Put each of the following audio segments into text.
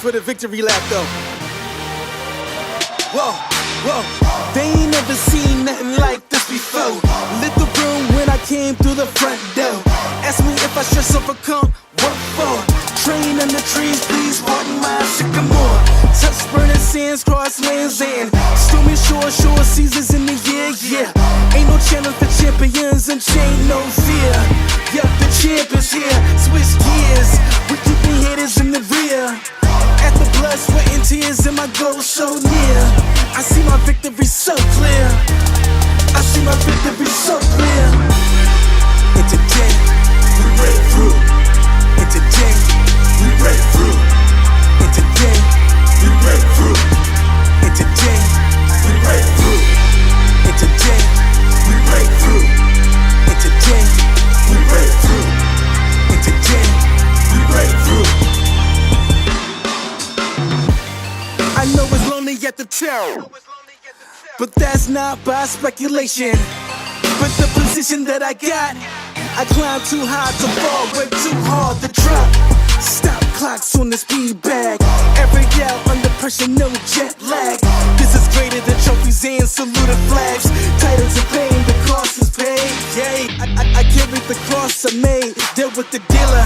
For the victory lap though. Whoa, whoa. They ain't never seen nothing like this before. Lit the room when I came through the front door. Ask me if I should overcome, what for? Train in the trees, please pardon my sycamore. Touch burning sands, cross lands and stormy shore seasons in the year, yeah. Ain't no channel for champions and chain no fear. Yup, the champ is here, switch gears. We keeping haters in the rear. At the blood, sweat and tears and my goal so near. I see my victory so clear. I see my victory so clear. And today, we break through. And today, we break through. And today, we break through. And today, we break through. And today, we break through. And today, we break through. And today, we break through. I know it's lonely at the top, but that's not by speculation. But the position that I got, I climb too high to fall, way too hard to drop. Stop clocks on the speed bag. Every yell under pressure, no jet lag. This is greater than trophies and saluted flags. Titles of pain, the cost is paid. Yay, I carried the cross I made. Dealt with the dealer,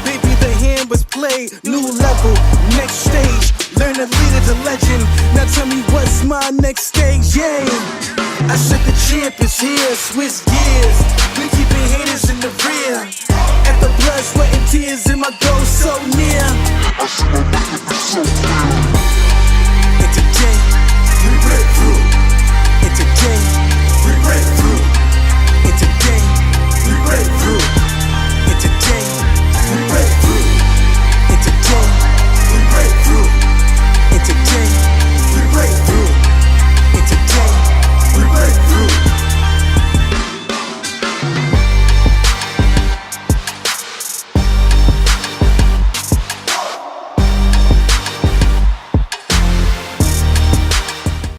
baby the hand was played. New level, next stage. Learn to lead as a legend. Now tell me what's my next stage, yay. I said the champ is here, switch gears. We keeping haters in the rear. At the blood, sweat and tears and my goal so near. I see my victory so clear.